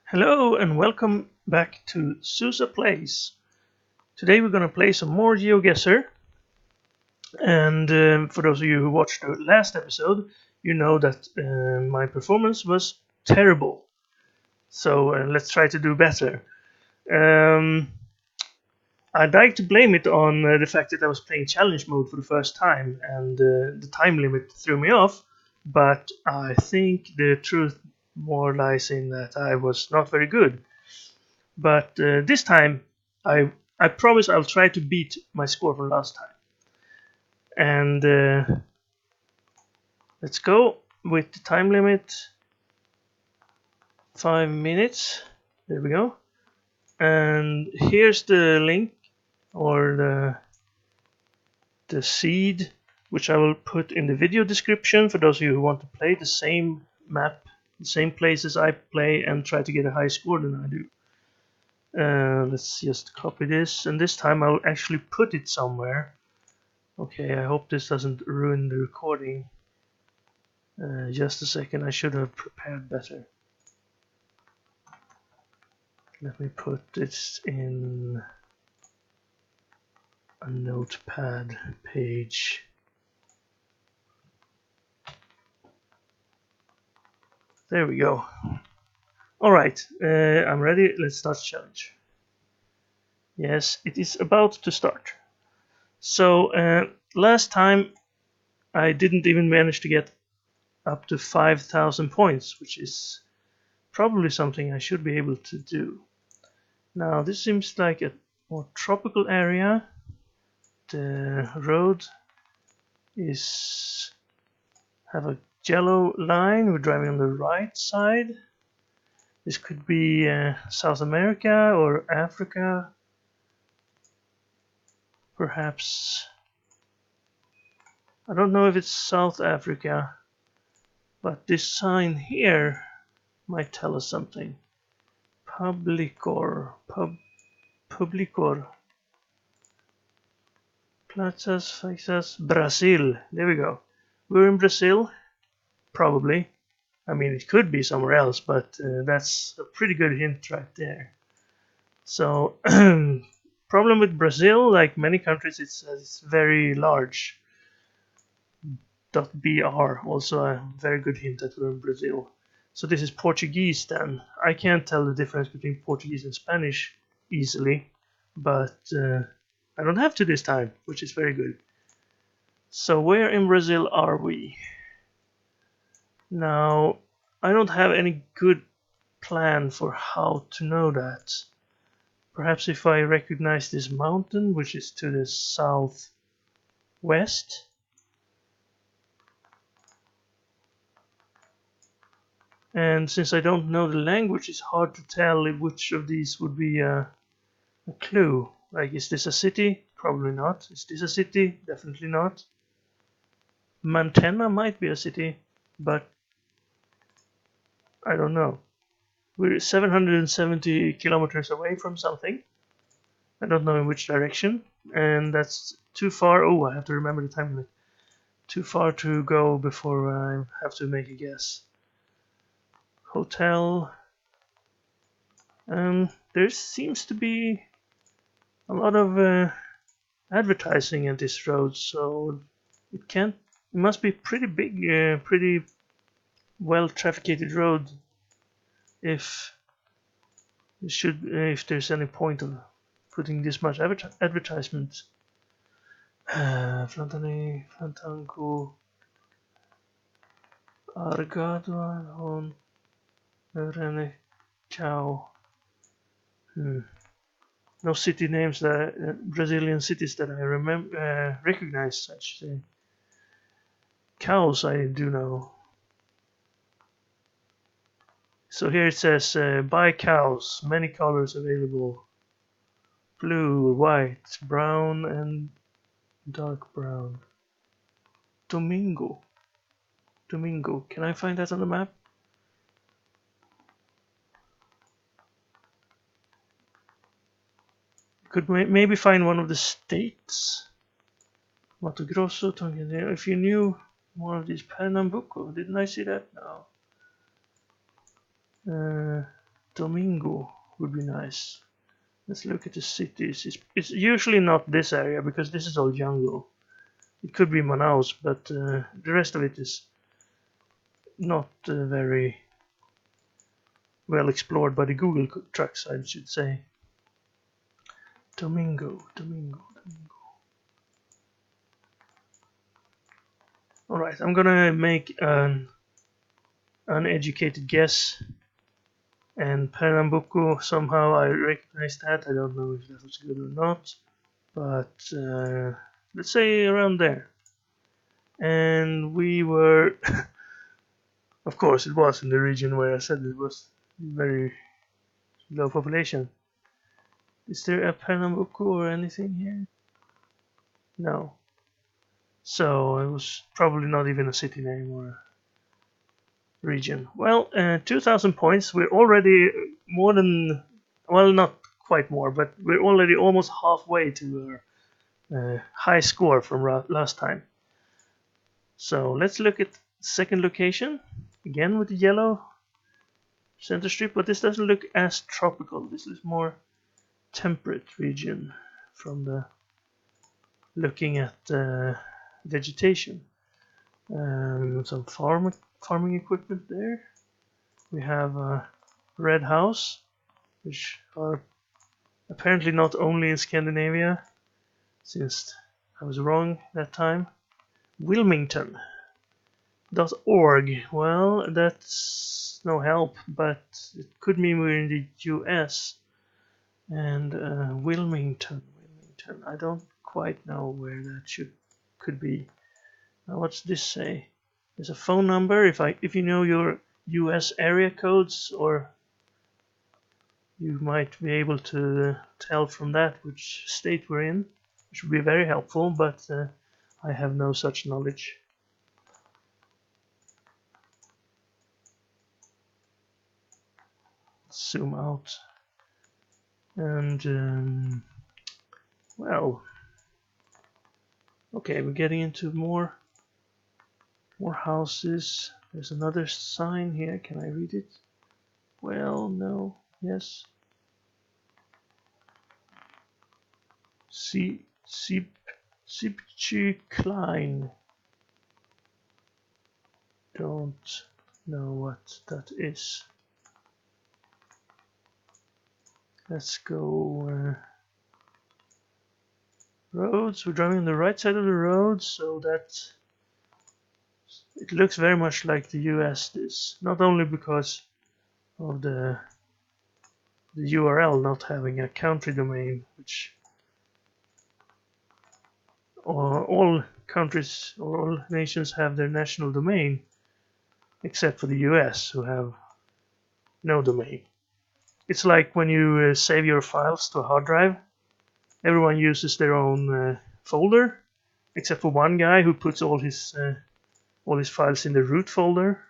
Hello and welcome back to Sousa Plays. Today we're going to play some more GeoGuessr, and for those of you who watched the last episode, you know that my performance was terrible. So let's try to do better. I'd like to blame it on the fact that I was playing challenge mode for the first time and the time limit threw me off, but I think the truth more lies in that I was not very good. But this time, I promise I'll try to beat my score from last time. And let's go with the time limit. 5 minutes. There we go. And here's the link or the seed, which I will put in the video description for those of you who want to play the same map, the same places I play, and try to get a high score than I do. Let's just copy this, and this time I'll actually put it somewhere. Okay, I hope this doesn't ruin the recording. Just a second, I should have prepared better. Let me put this in a notepad page. There we go. Alright, I'm ready. Let's start the challenge. Yes, it is about to start. So, last time I didn't even manage to get up to 5,000 points, which is probably something I should be able to do. Now, this seems like a more tropical area. The road have a yellow line. We're driving on the right side. This could be South America or Africa. Perhaps. I don't know if it's South Africa, but this sign here might tell us something. Publicor. Plazas Fixas Brazil. There we go. We're in Brazil. Probably. I mean, it could be somewhere else, but that's a pretty good hint right there. So, problem with Brazil, like many countries, it's very large. .br, also a very good hint that we're in Brazil. So this is Portuguese then. I can't tell the difference between Portuguese and Spanish easily, but I don't have to this time, which is very good. So where in Brazil are we? Now, I don't have any good plan for how to know that. Perhaps if I recognize this mountain, which is to the southwest. And since I don't know the language, it's hard to tell which of these would be a clue. Like, is this a city? Probably not. Is this a city? Definitely not. Montana might be a city, but I don't know. We're 770 kilometers away from something. I don't know in which direction, and that's too far. Oh, I have to remember the time limit. Too far to go before I have to make a guess. Hotel. There seems to be a lot of advertising at this road, so it must be pretty big, pretty well trafficated road. If there's any point of putting this much advertisement. Fantango, Argado, Hon, Rene, Ciao. No city names Brazilian cities that I recognize. I should say. Cows I do know. So here it says buy cows, many colors available. Blue, white, brown, and dark brown. Domingo. Can I find that on the map? Could maybe find one of the states. Mato Grosso, Tonga. If you knew more of these, Pernambuco. Didn't I see that? No. Domingo would be nice. Let's look at the cities. It's usually not this area because this is all jungle. It could be Manaus, but the rest of it is not very well explored by the Google trucks, I should say. Domingo. Alright, I'm gonna make an uneducated guess. And Pernambuco, somehow I recognize that. I don't know if that was good or not. But let's say around there. And we were... of course, it was in the region where I said it was very low population. Is there a Pernambuco or anything here? No. So it was probably not even a city name or a region. Well, 2,000 points. We're already more than, well, not quite more, but we're already almost halfway to our high score from last time. So let's look at second location again with the yellow center strip, but this doesn't look as tropical. This is more temperate region from the looking at vegetation. Some farming equipment there. We have a red house, which are apparently not only in Scandinavia, since I was wrong that time. Wilmington.org. Well, that's no help, but it could mean we're in the US. And Wilmington. I don't quite know where that could be. Now, what's this say? There's a phone number. If you know your US area codes, or you might be able to tell from that which state we're in, which would be very helpful, but I have no such knowledge. Zoom out. And well, okay, we're getting into more houses. There's another sign here. Can I read it? Well, no. Yes. Sipchi Klein. Don't know what that is. Let's go roads. We're driving on the right side of the road, so that it looks very much like the US does. Not only because of the URL not having a country domain, which all countries or all nations have their national domain, except for the US, who have no domain. It's like when you save your files to a hard drive. Everyone uses their own folder, except for one guy who puts all his files in the root folder,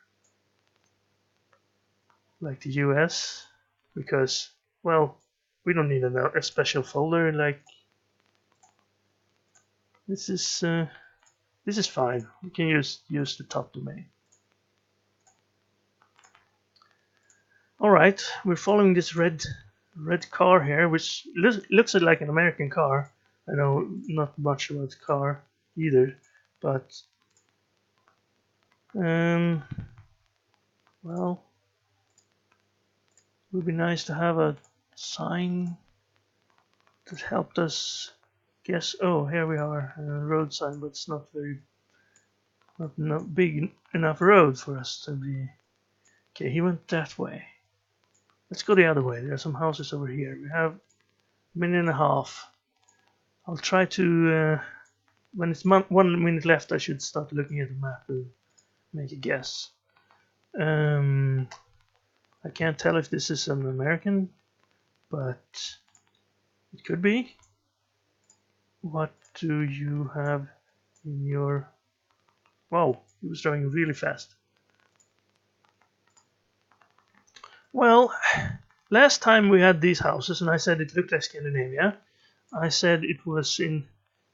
like the US, because, well, we don't need a special folder. Like this is fine. We can use the top domain. All right, we're following this red car here, which looks like an American car. I know not much about the car either, but well, it would be nice to have a sign that helped us guess. Oh, here we are, a road sign, but it's not big enough road for us to be. Okay, he went that way. Let's go the other way. There are some houses over here. We have a minute and a half. I'll try to, when it's 1 minute left, I should start looking at the map and make a guess. I can't tell if this is an American, but it could be. What do you have in your... Wow, he was driving really fast. Well, last time we had these houses and I said it looked like Scandinavia. I said it was in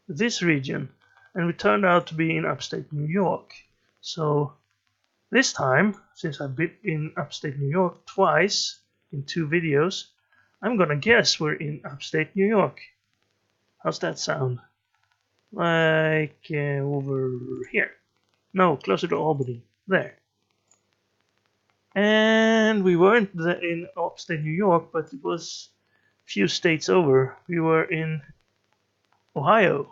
this region, and it turned out to be in upstate New York. So this time, since I've been in upstate New York twice in 2 videos. I'm gonna guess we're in upstate New York. How's that sound? Like over here. No, closer to Albany. There. And we weren't in upstate New York, but it was a few states over. We were in Ohio.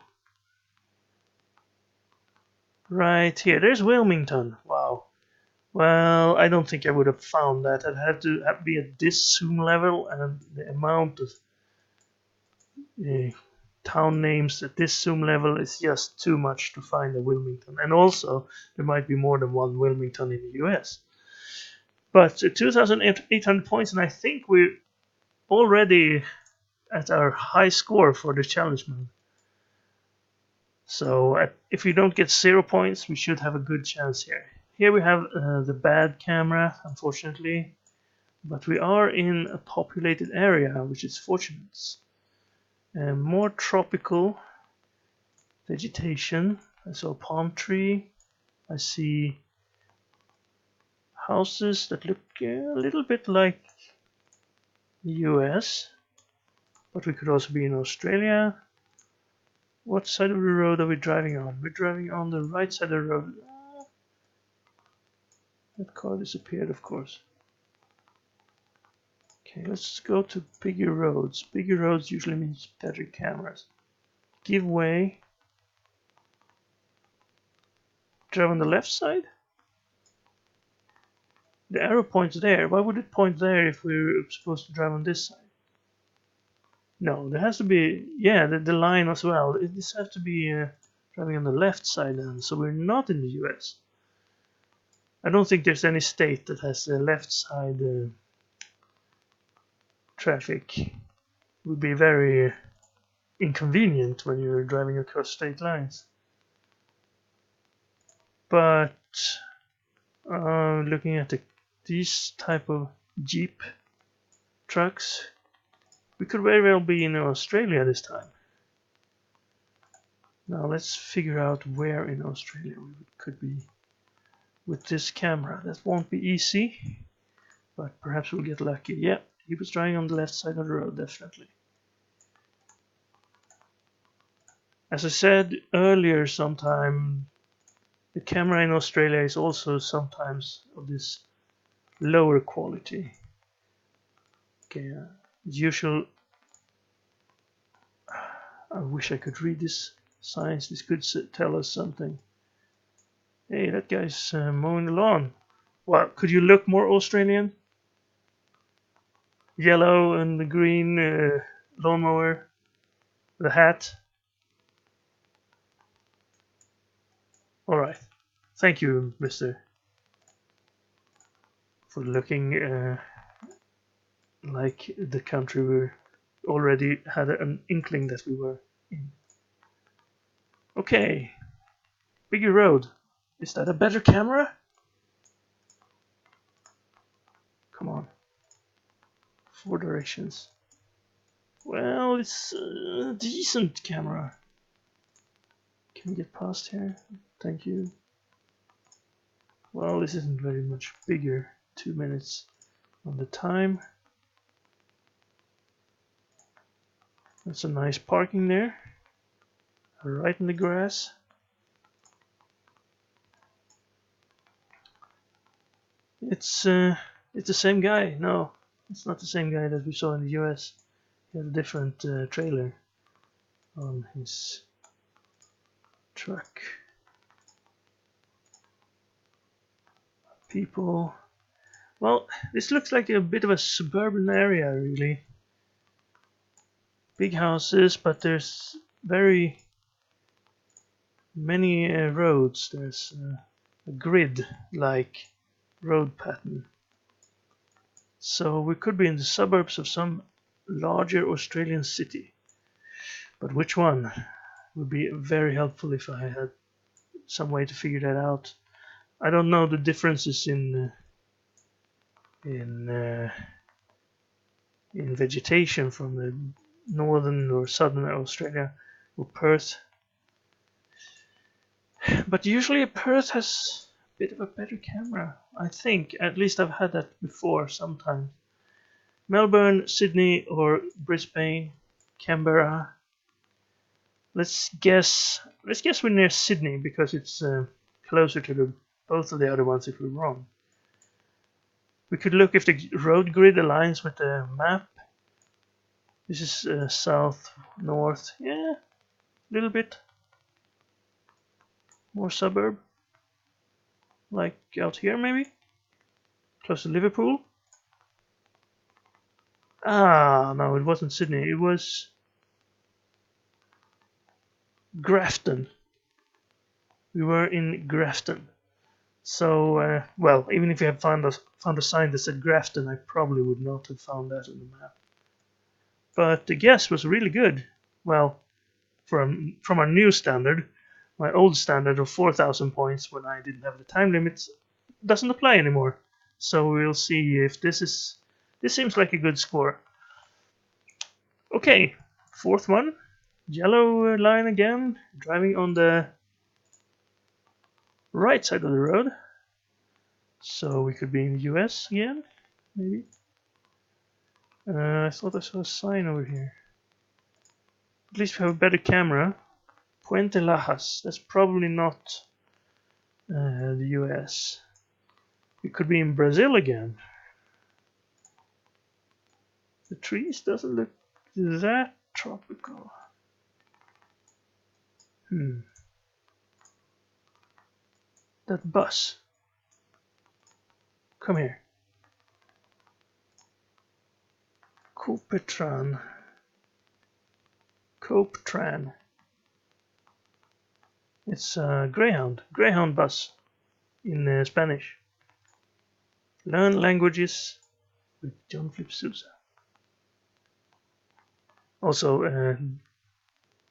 Right here. There's Wilmington. Wow. Well, I don't think I would have found that. I'd have to be at this zoom level, and the amount of town names at this zoom level is just too much to find a Wilmington. And also, there might be more than one Wilmington in the US. But 2,800 points, and I think we're already at our high score for the challenge mode. So if we don't get 0 points, we should have a good chance here. Here we have the bad camera, unfortunately, but we are in a populated area, which is fortunate. More tropical vegetation. I saw a palm tree. I see houses that look a little bit like the US, but we could also be in Australia. What side of the road are we driving on? We're driving on the right side of the road. That car disappeared, of course. Okay, let's go to bigger roads. Bigger roads usually means better cameras. Give way. Drive on the left side? The arrow points there. Why would it point there if we're supposed to drive on this side? No, there has to be, yeah, the line as well. This has to be driving on the left side then, so we're not in the US. I don't think there's any state that has the left side traffic. It would be very inconvenient when you're driving across state lines. But looking at these type of Jeep trucks, we could very well be in Australia this time. Now let's figure out where in Australia we could be with this camera. That won't be easy, but perhaps we'll get lucky. Yeah, he was driving on the left side of the road, definitely. As I said earlier sometime, the camera in Australia is also sometimes of this lower quality. Okay, usual. I wish I could read this signs. This could tell us something. Hey, that guy's mowing the lawn. Well, could you look more Australian? Yellow and the green lawnmower, the hat. All right. Thank you, mister, for looking like the country we already had an inkling that we were in. Okay. Bigger road. Is that a better camera? Come on. 4 directions. Well, it's a decent camera. Can we get past here? Thank you. Well, this isn't very much bigger. 2 minutes on the time. That's a nice parking there. Right in the grass. It's the same guy. No, it's not the same guy that we saw in the US. He had a different trailer on his truck. People. Well, this looks like a bit of a suburban area, really. Big houses, but there's very many roads. There's a grid-like road pattern. So we could be in the suburbs of some larger Australian city. But which one? Would be very helpful if I had some way to figure that out. I don't know the differences in vegetation from the northern or southern Australia or Perth. But usually Perth has a bit of a better camera, I think. At least I've had that before sometimes. Melbourne, Sydney, or Brisbane, Canberra. Let's guess we're near Sydney because it's closer to both of the other ones if we're wrong. We could look if the road grid aligns with the map. This is south, north, yeah, a little bit more suburb, like out here maybe, close to Liverpool. Ah, no, it wasn't Sydney, it was Grafton. We were in Grafton. So, well, even if you had found a sign that said Grafton, I probably would not have found that on the map. But the guess was really good. Well, from our new standard, my old standard of 4,000 points when I didn't have the time limits doesn't apply anymore. So we'll see if this seems like a good score. Okay, fourth one, yellow line again, driving on the right side of the road. So we could be in the US again, maybe. I thought I saw a sign over here. At least we have a better camera. Puente Lajas, that's probably not the US. We could be in Brazil again. The trees doesn't look that tropical. That bus. Come here. Copetran. It's a Greyhound bus in Spanish. Learn languages with John Flip Sousa. Also,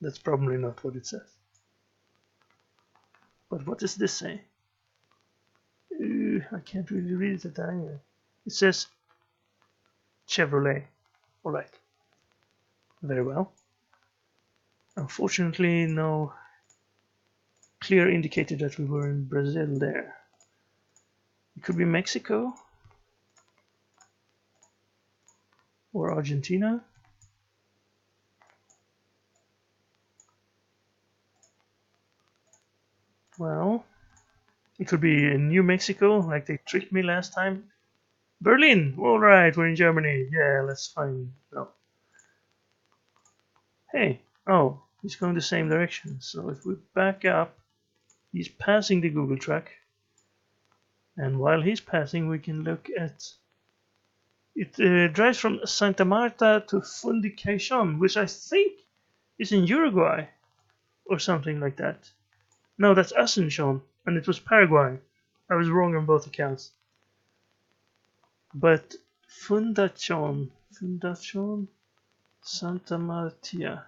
that's probably not what it says. But what does this say? I can't really read it at that angle. It says Chevrolet. Alright. Very well. Unfortunately, no clear indicator that we were in Brazil there. It could be Mexico or Argentina. Well, it could be New Mexico, like they tricked me last time. Berlin! Alright, we're in Germany. Yeah, let's find out. Hey, oh, he's going the same direction. So if we back up, he's passing the Google track. And while he's passing, we can look at... It drives from Santa Marta to Fundication, which I think is in Uruguay. Or something like that. No, that's Asunción, and it was Paraguay. I was wrong on both accounts. But Fundación Santa Marta.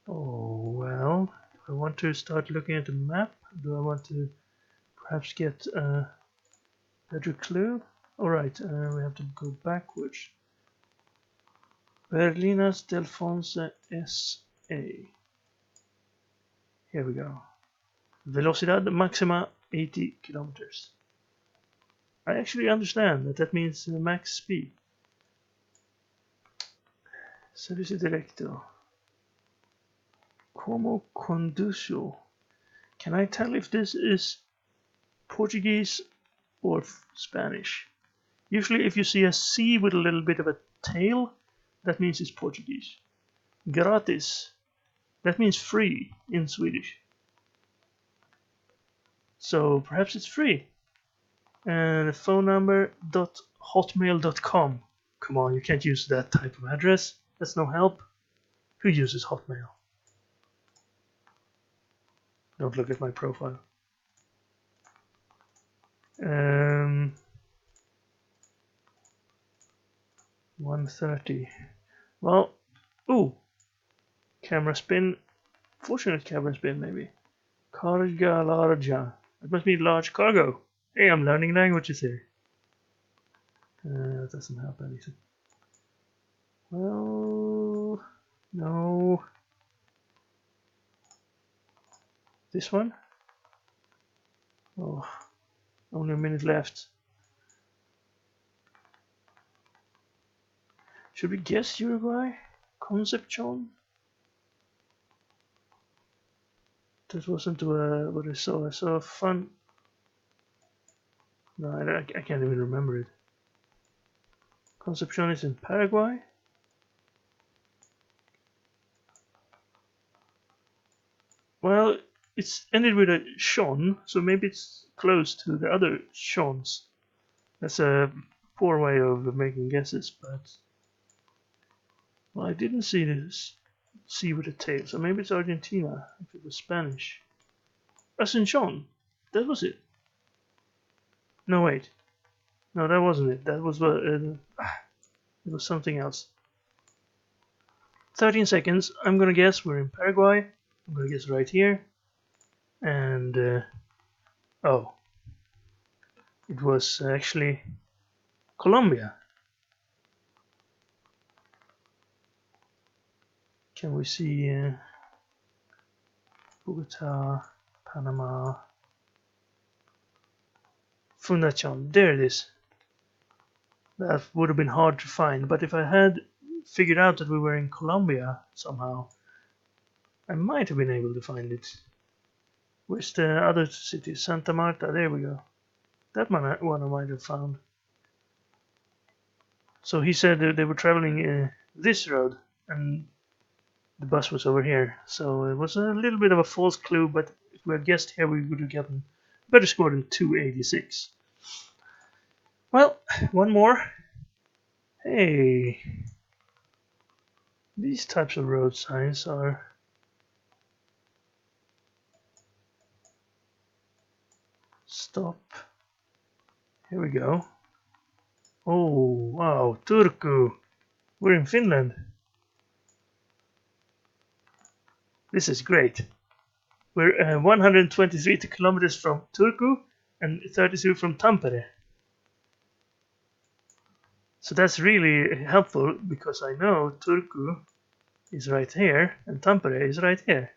Oh, well, I want to start looking at the map. Do I want to perhaps get a better clue? Alright, we have to go backwards. Berlinas Delfonse SA. Here we go. Velocidad maxima 80 kilometers. I actually understand that means max speed. Servicio directo. Como conduzo. Can I tell if this is Portuguese or Spanish? Usually if you see a C with a little bit of a tail, that means it's Portuguese. Gratis. That means free in Swedish. So perhaps it's free. And the phone number .hotmail.com. Come on, you can't use that type of address. That's no help. Who uses Hotmail? Don't look at my profile. 130. Well, ooh. Camera spin. Fortunate camera spin, maybe. Carga larga. That must mean large cargo. Hey, I'm learning languages here. That doesn't help anything. Well, no. This one? Oh, only a minute left. Should we guess Uruguay? Concepcion? That wasn't what I saw. I saw a fun... No, I can't even remember it. Concepcion is in Paraguay? Well, it's ended with a Sean, so maybe it's close to the other Seans. That's a poor way of making guesses, but... Well, I didn't see this C with a tail, so maybe it's Argentina, if it was Spanish. Asuncion! That was it. No, wait. No, that wasn't it. That was it was something else. 13 seconds. I'm gonna guess we're in Paraguay. I'm gonna guess right here. And oh, it was actually Colombia. Can we see Bogota, Panama, Fundación? There it is. That would have been hard to find, but if I had figured out that we were in Colombia somehow, I might have been able to find it. Where's the other city? Santa Marta, there we go. That one I might have found. So he said that they were traveling this road, and the bus was over here. So it was a little bit of a false clue, but if we had guessed here, we would have gotten a better score than 286. Well, one more. Hey, these types of road signs are stop. Here we go. Oh, wow, Turku. We're in Finland. This is great. We're 123 kilometers from Turku and 32 from Tampere. So that's really helpful because I know Turku is right here and Tampere is right here.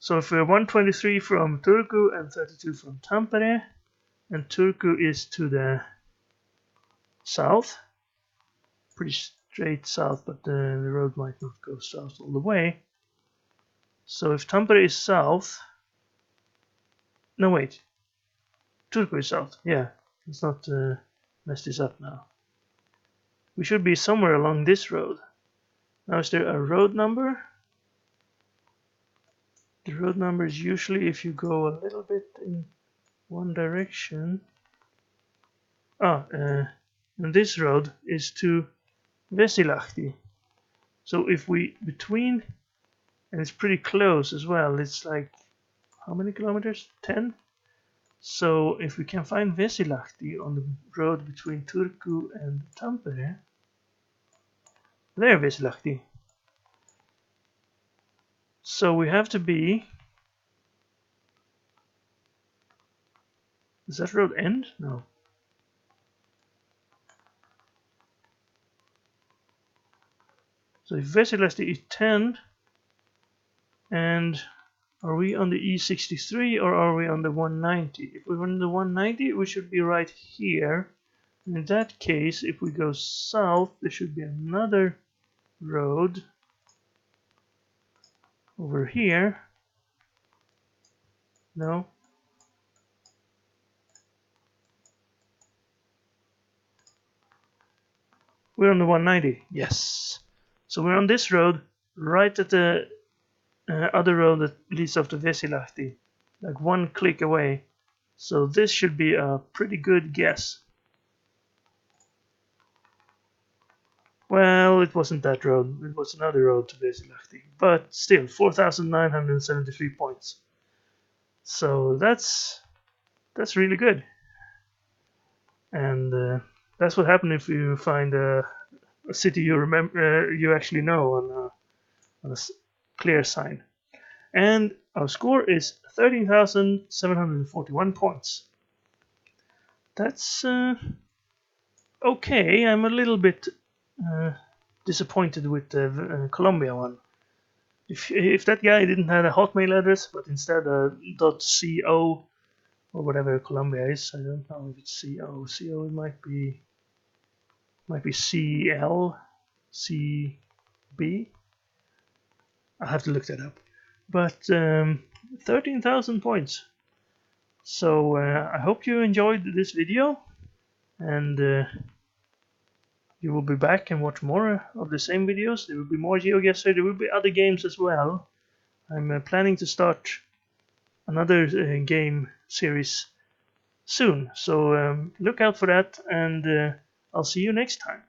So if we're 123 from Turku and 32 from Tampere, and Turku is to the south, pretty straight south, but the road might not go south all the way. So if Tampere is south, no wait, Turku is south, yeah, let's not mess this up now. We should be somewhere along this road. Now is there a road number? The road number is usually if you go a little bit in one direction. And this road is to Vesilahti. So if we between, and it's pretty close as well, it's like how many kilometers? 10? So if we can find Vesilahti on the road between Turku and Tampere, there Vesilahti. So we have to be... Does that road end? No. So if Vesilahti is 10, and are we on the E63 or are we on the 190? If we're on the 190, we should be right here. And in that case, if we go south, there should be another road over here. No. We're on the 190. Yes. So we're on this road, right at the other road that leads off to Vesilahti, like one click away. So this should be a pretty good guess. Well, it wasn't that road, it was another road to Vesilahti, but still 4,973 points. So that's really good. And that's what happens if you find a city you remember, you actually know on a clear sign. And our score is 13,741 points. That's okay. I'm a little bit disappointed with the Colombia one. If that guy didn't have a Hotmail address, but instead a .co or whatever Colombia is, I don't know if it's CO. CO it might be Might be CL, CB. I'll have to look that up. But 13,000 points. So I hope you enjoyed this video, and you will be back and watch more of the same videos. There will be more GeoGuessr. There will be other games as well. I'm planning to start another game series soon, so look out for that, and I'll see you next time.